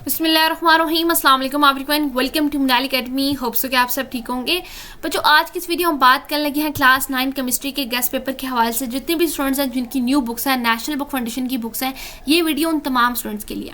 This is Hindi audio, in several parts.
बिस्मिल्लाहिर्रहमानिर्रहीम, अस्सलाम वालेकुम everyone, welcome to Minal academy. Hope so कि आप सब ठीक होंगे। बच्चों, आज की इस वीडियो हम बात करने लगे हैं क्लास 9 केमिस्ट्री के गेस्ट पेपर के हवाले से। जितने भी स्टूडेंट्स हैं जिनकी न्यू बुक्स हैं, नेशनल बुक फाउंडेशन की बुक्स हैं, ये वीडियो उन तमाम स्टूडेंट्स के लिए।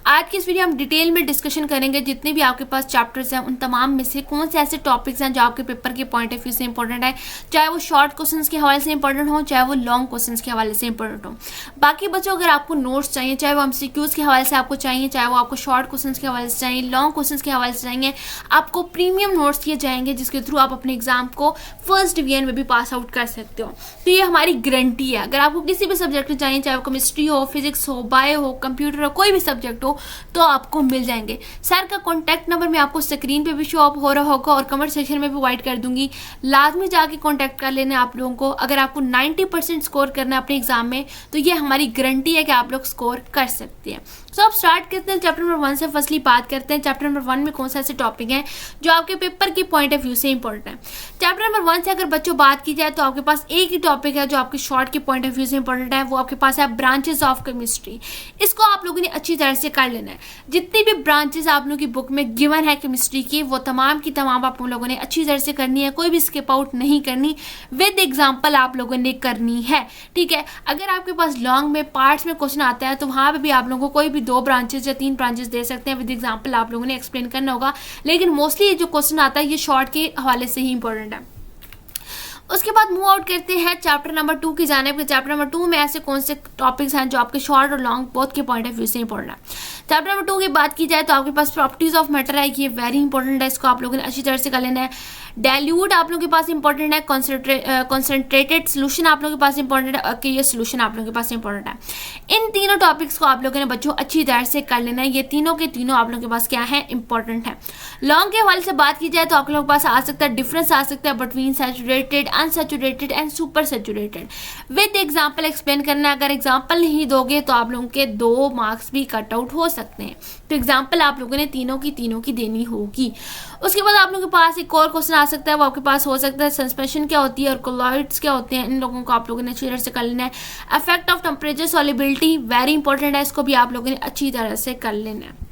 आज की इस वीडियो हम डिटेल में डिस्कशन करेंगे जितने भी आपके पास चैप्टर्स हैं उन तमाम में से कौन से ऐसे टॉपिक्स हैं जो आपके पेपर के पॉइंट ऑफ व्यू से इंपॉर्टेंट है, चाहे वो शॉर्ट क्वेश्चन के हवाले से इंपॉर्टेंट हो, चाहे वो लॉन्ग क्वेश्चन के हवाले से इंपॉर्टेंट हो। बाकी बच्चों, अगर आपको नोट्स चाहिए, चाहे वो MCQs के हवाले से आपको चाहिए, चाहे वो आपको शॉर्ट क्वेश्चन के हवाले से चाहिए, लॉन्ग क्वेश्चंस के हवाले से चाहिए, आपको प्रीमियम नोट्स दिए जाएंगे जिसके थ्रू आप अपने एग्जाम को फर्स्ट डिवीजन में भी पास आउट कर सकते हो। तो ये हमारी गारंटी है। अगर आपको किसी भी सब्जेक्ट में चाहिए, चाहे वो केमिस्ट्री हो, फिजिक्स हो, बायो हो, कंप्यूटर हो, कोई भी सब्जेक्ट हो, तो आपको मिल जाएंगे। सर का कॉन्टैक्ट नंबर मैं आपको स्क्रीन पे भी शो अप हो रहा होगा और कमेंट सेक्शन में भी प्रोवाइड कर दूंगी। लाजमी जाके कॉन्टैक्ट कर लेना आप लोगों को। अगर आपको 90% स्कोर करना है अपने एग्जाम में, तो ये हमारी गारंटी है कि आप लोग स्कोर कर सकते हैं। सो अब स्टार्ट करते हैं चैप्टर नंबर 1 से। फर्स्टली बात करते हैं चैप्टर नंबर 1 में कौन सा ऐसे टॉपिक हैं जो आपके पेपर के पॉइंट ऑफ व्यू से इंपॉर्टेंट है। चैप्टर नंबर 1 से अगर बच्चों बात की जाए तो आपके पास एक ही टॉपिक है जो आपके शॉर्ट के पॉइंट ऑफ व्यू से इंपॉर्टेंट है। वो आपके पास है ब्रांचेस ऑफ केमिस्ट्री। इसको आप लोगों ने अच्छी तरह से कर लेना है। जितनी भी ब्रांचेस आप लोगों की बुक में गिवन है केमिस्ट्री की, वो तमाम की तमाम आप लोगों ने अच्छी तरह से करनी है। कोई भी स्किप आउट नहीं करनी, विद एग्जाम्पल आप लोगों ने करनी है। ठीक है, अगर आपके पास लॉन्ग में पार्ट्स में क्वेश्चन आता है तो वहां पर भी आप लोगों को कोई भी 2 ब्रांचेस या 3 ब्रांचेस दे सकते हैं। विद एग्जाम्पल आप लोगों ने एक्सप्लेन करना होगा, लेकिन मोस्टली जो क्वेश्चन आता है ये शॉर्ट के हवाले से ही इंपॉर्टेंट है। उसके बाद मूव आउट करते हैं चैप्टर नंबर 2 की जानिब। चैप्टर नंबर 2 में ऐसे कौन से टॉपिक्स हैं जो आपके शॉर्ट और लॉन्ग बोथ के पॉइंट ऑफ व्यू से इंपॉर्टेंट है। चैप्टर नंबर 2 की बात की जाए तो आपके पास प्रॉपर्टीज ऑफ मैटर है, ये वेरी इंपॉर्टेंट है। इसको आप लोगों ने अच्छी तरह से कर लेना है। डाइल्यूट आप लोगों के पास इंपॉर्टेंट है। कॉन्सेंट्रेटेड सोल्यूशन आप लोगों के पास इंपॉर्टेंट है। ओके, ये सोल्यूशन आप लोगों के पास इंपॉर्टेंट है। इन तीनों टॉपिक्स को आप लोगों ने बच्चों अच्छी तरह से कर लेना है। ये तीनों के तीनों आप लोगों के पास क्या है, इंपॉर्टेंट है। लॉन्ग के हवाले से बात की जाए तो आप लोगों के पास आ सकता है, डिफरेंस आ सकता है between saturated, unsaturated and super saturated. With example explain करना है। अगर एग्जाम्पल नहीं दोगे तो आप लोगों के 2 मार्क्स भी कट आउट हो सकते हैं। तो एग्जाम्पल आप लोगों ने तीनों की देनी होगी। उसके बाद आप लोगों के पास एक और क्वेश्चन आ सकता है, वो आपके पास हो सकता है सस्पेंशन क्या होती है और कोलॉइड्स क्या होते हैं। इन लोगों को आप लोगों ने अच्छी तरह से कर लेना है। Effect of temperature solubility very important है, इसको भी आप लोगों ने अच्छी तरह से कर लेना है।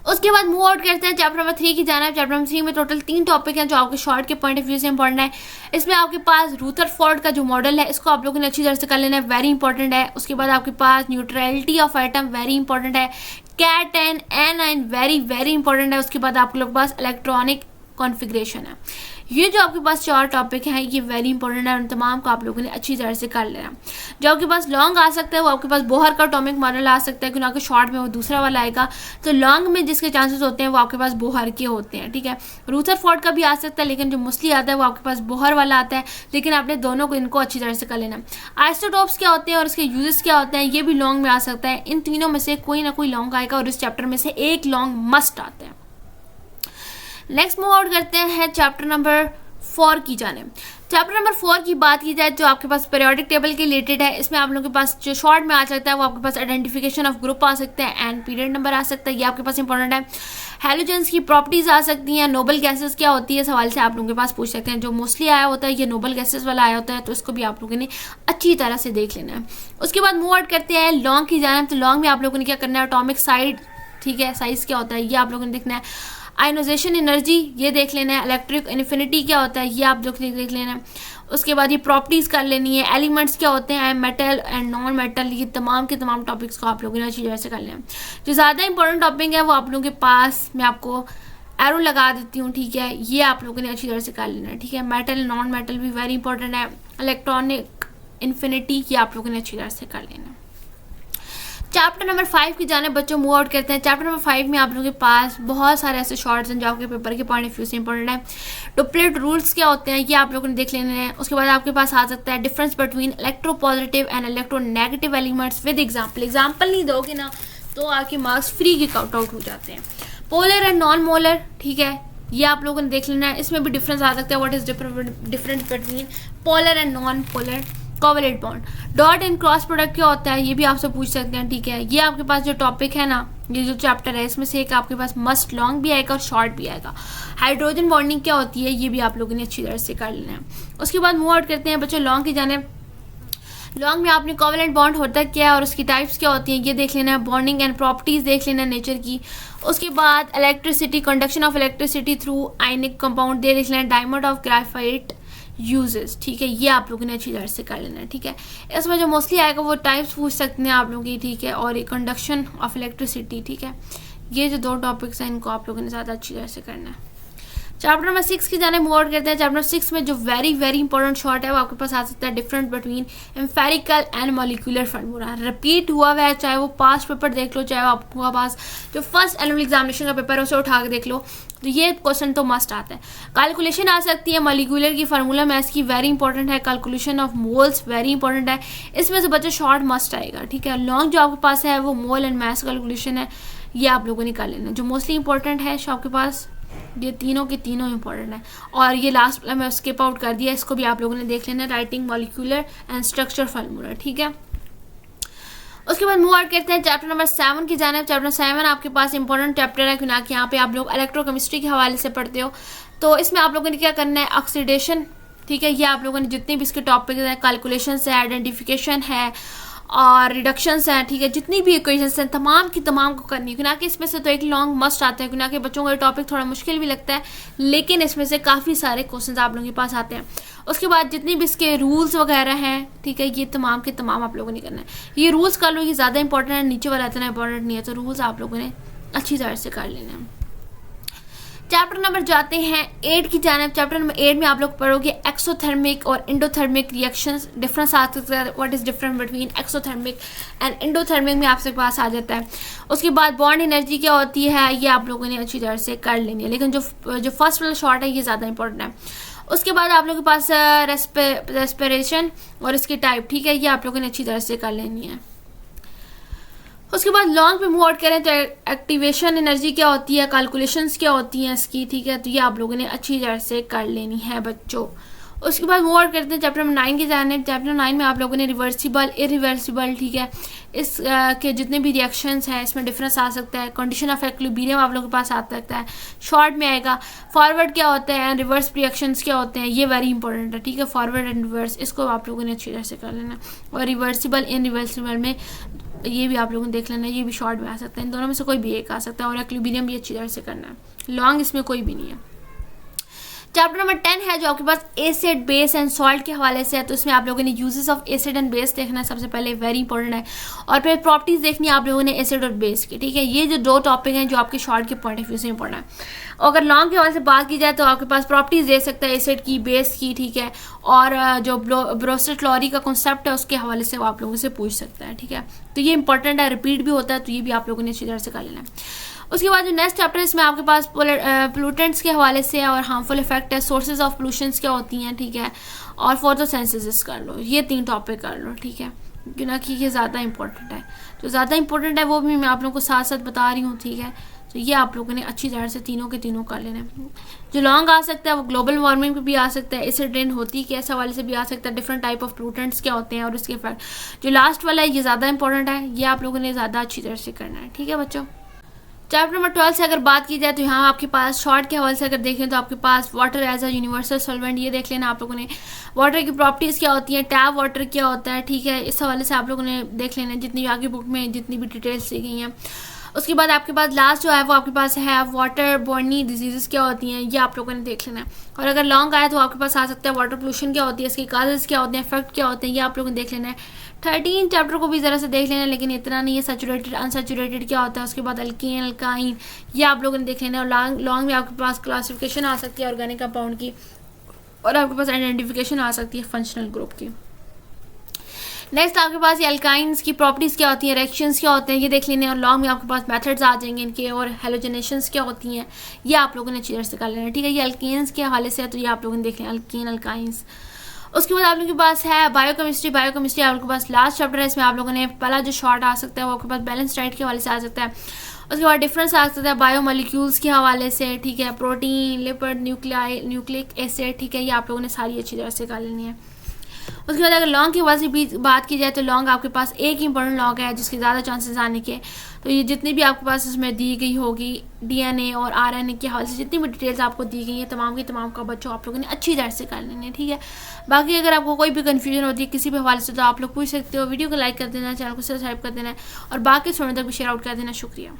उसके बाद मूव आउट करते हैं चैप्टर नंबर 3 की जाना है। चैप्टर नंबर 3 में टोटल 3 टॉपिक हैं जो आपके शॉर्ट के पॉइंट ऑफ व्यू से इंपॉर्टेंट है। इसमें आपके पास रूदरफोर्ड का जो मॉडल है, इसको आप लोगों ने अच्छी तरह से कर लेना है, वेरी इंपॉर्टेंट है। उसके बाद आपके पास neutrality of atom very important है। कैट and anion very very important है। उसके बाद आप लोगों के पास इलेक्ट्रॉनिक कॉन्फ़िगरेशन है। ये जो आपके पास 4 टॉपिक हैं ये वेरी इंपॉर्टेंट है। उन तमाम को आप लोगों ने अच्छी तरह से कर लेना। जो आपके पास लॉन्ग आ सकता है वो आपके पास बोहर का एटॉमिक मॉडल आ सकता है, क्योंकि आपके शॉर्ट में वो दूसरा वाला आएगा। तो लॉन्ग में जिसके चांसेस होते हैं वो आपके पास बोहर के होते हैं। ठीक है, रूदरफोर्ड का भी आ सकता है, लेकिन जो मोस्टली आता है वो आपके पास बोहर वाला आता है। लेकिन आपने दोनों को इनको अच्छी तरह से कर लेना। आइसोटोप्स क्या होते हैं और इसके यूजेस क्या होते हैं, ये भी लॉन्ग में आ सकता है। इन तीनों में से कोई ना कोई लॉन्ग आएगा और इस चैप्टर में से एक लॉन्ग मस्ट आता है। नेक्स्ट मूव आउट करते हैं चैप्टर नंबर 4 की जानिब। चैप्टर नंबर 4 की बात की जाए जो आपके पास पीरियोडिक टेबल के रिलेटेड है। इसमें आप लोगों के पास जो शॉर्ट में आ सकता है वो आपके पास आइडेंटिफिकेशन ऑफ ग्रुप आ सकता है एंड पीरियड नंबर आ सकता है, ये आपके पास इंपॉर्टेंट है। हैलोजेंस की प्रॉपर्टीज आ सकती हैं। नोबल गैसेस क्या होती है, सवाल से आप लोगों के पास पूछ सकते हैं। जो मोस्टली आया होता है ये नोबल गैसेस वाला आया होता है, तो इसको भी आप लोगों ने अच्छी तरह से देख लेना है। उसके बाद मूव आउट करते हैं लॉन्ग की जानिब। तो लॉन्ग में आप लोगों ने क्या करना है, एटॉमिक साइड, ठीक है, साइज क्या होता है ये आप लोगों ने देखना है। आयनाइजेशन एनर्जी ये देख लेना है। इलेक्ट्रिक इन्फिनिटी क्या होता है ये आप लोग देख लेना है। उसके बाद ये प्रॉपर्टीज़ कर लेनी है। एलिमेंट्स क्या होते हैं, मेटल एंड नॉन मेटल, ये तमाम के तमाम टॉपिक्स को आप लोगों ने अच्छी तरह से कर लेना है। जो ज़्यादा इंपॉर्टेंट टॉपिक है वो आप लोगों के पास मैं आपको एरो लगा देती हूँ। ठीक है, ये आप लोगों ने अच्छी तरह से कर लेना है। ठीक है, मेटल नॉन मेटल भी वेरी इंपॉर्टेंट है। इलेक्ट्रॉनिक इन्फिनिटी ये आप लोगों ने अच्छी तरह से कर लेना है। चैप्टर नंबर 5 की जाने बच्चों मूव आउट करते हैं। चैप्टर नंबर 5 में आप लोगों के पास बहुत सारे ऐसे शॉर्ट्स हैं जो आपके पेपर के पॉइंट ऑफ व्यू से इंपॉर्टेंट है। डुप्लेट रूल्स क्या होते हैं ये आप लोगों ने देख लेने हैं। उसके बाद आपके पास आ सकता है difference between electropositive and electronegative elements with example. Example नहीं दोगे ना तो आपके मार्क्स फ्री के काउंट आउट हो जाते हैं। पोलर एंड नॉन मोलर, ठीक है, ये आप लोगों ने देख लेना है। इसमें भी डिफरेंस आ सकता है, what is difference between polar and non polar covalent bond. Dot and cross product क्या होता है ये भी आपसे पूछ सकते हैं। ठीक है, ये आपके पास जो टॉपिक है ना, ये जो चैप्टर है इसमें से एक आपके पास मस्ट लॉन्ग भी आएगा और शॉर्ट भी आएगा। हाइड्रोजन बॉन्डिंग क्या होती है ये भी आप लोगों ने अच्छी तरह से कर लेना है। उसके बाद मूव आउट करते हैं बच्चों लॉन्ग की जाने। लॉन्ग में आपने कोवेलेंट बॉन्ड होता क्या है और उसकी टाइप्स क्या होती हैं ये देख लेना है, बॉन्डिंग एंड प्रॉपर्टीज देख लेना है नेचर की। उसके बाद electricity, conduction of electricity through ionic compound दे देख लेना है, डायमंड ऑफ ग्रेफाइट यूजेस, ठीक है, ये आप लोगों ने अच्छी तरह से कर लेना है, ठीक है। इसमें जो मोस्टली आएगा वो टाइप्स पूछ सकते हैं आप लोगों की, ठीक है, और ये कंडक्शन ऑफ इलेक्ट्रिसिटी, ठीक है। ये जो दो टॉपिक्स हैं इनको आप लोगों ने ज़्यादा अच्छी तरह से करना है। चैप्टर नंबर 6 की जाने मूव आउट करते हैं। चैप्टर 6 में जो वेरी वेरी इंपॉर्टेंट शॉर्ट है वो आपके पास आ सकता है, difference between empirical and molecular formula. Repeat हुआ है, चाहे वो पास्ट पेपर देख लो, चाहे आपके पास जो फर्स्ट एनुअल एग्जामिनेशन का पेपर है उसे उठा के देख लो, तो ये क्वेश्चन तो मस्ट आता है। कैलकुलेशन आ सकती है मॉलिक्यूलर की, फार्मूला मैथ्स की वेरी इंपॉर्टेंट है, calculation of moles very important है, इसमें से बच्चा शॉर्ट मस्ट आएगा, ठीक है। लॉन्ग जो आपके पास है वो मोल एंड मैथ्स कैलकुलेशन है, ये आप लोगों ने कर लेना। जो मोस्टली इंपॉर्टेंट है आपके पास ये तीनों के तीनों इंपॉर्टेंट है, और ये लास्ट वाला मैं स्किप आउट कर दिया, इसको भी आप लोगों ने देख लेना, writing molecular and structure formula, ठीक है। उसके बाद मूव आउट करते हैं चैप्टर नंबर 7 की जाने। चैप्टर 7 आपके पास इंपॉर्टेंट चैप्टर है, क्योंकि यहाँ पे आप लोग इलेक्ट्रोकेमिस्ट्री के हवाले से पढ़ते हो, तो इसमें आप लोगों ने क्या करना है, ऑक्सीडेशन, ठीक है, ये आप लोगों ने जितने भी इसके टॉपिक हैं, कैलकुलेशन है, आइडेंटिफिकेशन है और रिडक्शंस हैं, ठीक है, जितनी भी इक्वेशंस हैं तमाम की तमाम को करनी है, क्योंकि इसमें से तो एक लॉन्ग मस्ट आता है, क्योंकि बच्चों को ये टॉपिक थोड़ा मुश्किल भी लगता है, लेकिन इसमें से काफ़ी सारे क्वेश्चंस आप लोगों के पास आते हैं। उसके बाद जितनी भी इसके रूल्स वगैरह हैं, ठीक है, ये तमाम के तमाम आप लोगों ने करना है। ये रूल्स कर लो, ये ज़्यादा इंपॉर्टेंट है, नीचे वाला इतना इंपॉर्टेंट नहीं है, तो रूल्स आप लोगों ने अच्छी तरह से कर लेना है। चैप्टर नंबर जाते हैं 8 की जानिब। चैप्टर नंबर 8 में आप लोग पढ़ोगे एक्सोथर्मिक और इंडोथर्मिक रिएक्शंस, डिफरेंस आ सकता है, what is difference between exothermic and endothermic में आपके पास आ जाता है। उसके बाद बॉन्ड एनर्जी क्या होती है ये आप लोगों ने अच्छी तरह से कर लेनी है, लेकिन जो फर्स्ट वाला शॉर्ट है ये ज़्यादा इंपॉर्टेंट है। उसके बाद आप लोगों के पास रेस्पिरेशन और इसकी टाइप, ठीक है, ये आप लोगों ने अच्छी तरह से कर लेनी है। उसके बाद लॉन्ग पे मूव आउट करें तो एक्टिवेशन एनर्जी क्या होती है, कैलकुलेशंस क्या होती हैं इसकी, ठीक है, तो ये आप लोगों ने अच्छी तरह से कर लेनी है बच्चों। उसके बाद मूव आउट करते हैं चैप्टर नंबर 9 की जानिब। चैप्टर 9 में आप लोगों ने रिवर्सिबल, इरिवर्सिबल, ठीक है, इस के जितने भी रिएक्शंस हैं इसमें डिफरेंस आ सकता है। कंडीशन ऑफ इक्विलिब्रियम आप लोगों के पास आ सकता है, शॉर्ट में आएगा। फॉरवर्ड क्या होता है, रिवर्स रिएक्शंस क्या होते हैं, ये वेरी इंपॉर्टेंट है, ठीक है, फॉरवर्ड एंड रिवर्स, इसको आप लोगों ने अच्छी तरह से कर लेना। और रिवर्सिबल, इनरिवर्सिबल में ये भी आप लोगों ने देख लेना, ये भी शॉर्ट में आ सकता है, इन दोनों में से कोई भी एक आ सकता है, और इक्विलिब्रियम भी अच्छी तरह से करना है। लॉन्ग इसमें कोई भी नहीं है। चैप्टर नंबर 10 है जो आपके पास एसिड, बेस एंड सॉल्ट के हवाले से है, तो इसमें आप लोगों ने uses of acid and base देखना है सबसे पहले, वेरी इंपॉर्टेंट है, और फिर प्रॉपर्टीज देखनी है आप लोगों ने एसिड और बेस की, ठीक है। ये जो दो टॉपिक हैं जो आपके शॉर्ट के पॉइंट ऑफ व्यू से इंपॉर्टेंट है। अगर लॉन्ग के हवाले से बात की जाए तो आपके पास प्रॉपर्टीज दे सकता है एसिड की, बेस की, ठीक है, और जो ब्रोस्टेट-लॉरी का कॉन्सेप्ट है उसके हवाले से वो आप लोगों से पूछ सकता है, ठीक है, तो ये इंपॉर्टेंट है, रिपीट भी होता है, तो ये भी आप लोगों ने अच्छी तरह से कर लेना है। उसके बाद जो नेक्स्ट चैप्टर है इसमें आपके पास पोल्यूटेंट्स के हवाले से और हार्मफुल इफेक्ट है, सोर्सेज ऑफ पोल्यूशंस क्या होती हैं, ठीक है, और फोटोसिंथेसिस कर लो, ये 3 टॉपिक कर लो, ठीक है, क्योंकि ये ज़्यादा इंपॉर्टेंट है। जो ज़्यादा इंपॉर्टेंट है वो भी मैं आप लोगों को साथ साथ बता रही हूँ, ठीक है, तो ये आप लोगों ने अच्छी तरह से तीनों के तीनों कर लेना है। जो लॉन्ग आ सकता है वो ग्लोबल वार्मिंग पे भी आ सकता है, एसिड रेन होती है इस हवाले से भी आ सकता है, डिफरेंट टाइप ऑफ पोल्यूटेंट्स क्या होते हैं और उसके इफेक्ट। जो लास्ट वाला है ये ज़्यादा इंपॉर्टेंट है, ये आप लोगों ने ज़्यादा अच्छी तरह से करना है, ठीक है बच्चों। चैप्टर नंबर 12 से अगर बात की जाए तो यहाँ आपके पास शॉर्ट के हवाले से अगर देखें तो आपके पास water as a universal solvent, ये देख लेना आप लोगों ने। वाटर की प्रॉपर्टीज़ क्या होती हैं, टैप वाटर क्या होता है, ठीक है, इस हवाले से आप लोगों ने देख लेना जितनी आगे बुक में जितनी भी डिटेल्स दी गई हैं। उसके बाद आपके पास लास्ट जो है वो आपके पास है वाटर बॉर्नी डिजीज़ क्या होती हैं, ये आप लोगों ने देख लेना है। और अगर लॉन्ग आया तो आपके पास आ सकता है वाटर पोल्यूशन क्या होती है, इसके काजेज़ क्या होते हैं, इफेक्ट क्या होते हैं, ये आप लोगों ने देख लेना है। 13 चैप्टर को भी ज़रा से देख लेना, लेकिन इतना नहीं है। सैचुरेटेड, अनसैचुरेटेड क्या होता है, उसके बाद अल्केन, अल्काइन, ये आप लोगों ने देख लेना। और लॉन्ग में आपके पास क्लासिफिकेशन आ सकती है ऑर्गेनिक कंपाउंड की, और आपके पास आइडेंटिफिकेशन आ सकती है फंक्शनल ग्रुप की। नेक्स्ट आपके पास ये अल्काइंस की प्रॉपर्टीज़ क्या होती हैं, रिएक्शंस क्या होते हैं, ये देख लेने। और लॉन्ग में आपके पास मेथड्स आ जाएंगे इनके, और हेलोजनेशंस क्या होती हैं, ये आप लोगों ने अच्छी तरह से कर लेना, ठीक है। ये अल्केन्स के हवाले से है, तो ये आप लोगों ने देख लें, अल्केन, अल्काइंस। उसके बाद आप लोगों के पास है बायोकेमिस्ट्री। बायोकेमिस्ट्री आप लोगों के पास लास्ट चैप्टर है, इसमें आप लोगों ने पहला जो शॉर्ट आ सकता है वो आपके पास बैलेंस डाइट के हवाले से आ सकता है। उसके बाद डिफरेंस आ सकता है बायोमोलिक्यूल्स के हवाले से, ठीक है, प्रोटीन, लिपिड, न्यूक्लिक एसिड, ठीक है, ये आप लोगों ने सारी अच्छी तरह से कर लेनी है। उसके बाद अगर लॉन्ग के हवाले से भी बात की जाए तो लॉन्ग आपके पास एक ही इंपॉर्टेंट लॉन्ग है जिसके ज़्यादा चांसेस आने के। तो ये जितनी भी आपके पास इसमें दी गई होगी DNA और RNA के हवाले से जितनी भी डिटेल्स आपको दी गई हैं तमाम की तमाम का बच्चों आप लोगों ने अच्छी तरह से कर लेनी है, ठीक है। बाकी अगर आपको कोई भी कन्फ्यूजन होती है किसी भी हवाले से तो आप लोग पूछ सकते हो। वीडियो को लाइक कर देना, चैनल को सब्सक्राइब कर देना और बाकी स्टूडेंट तक भी शेयर आउट कर देना। शुक्रिया।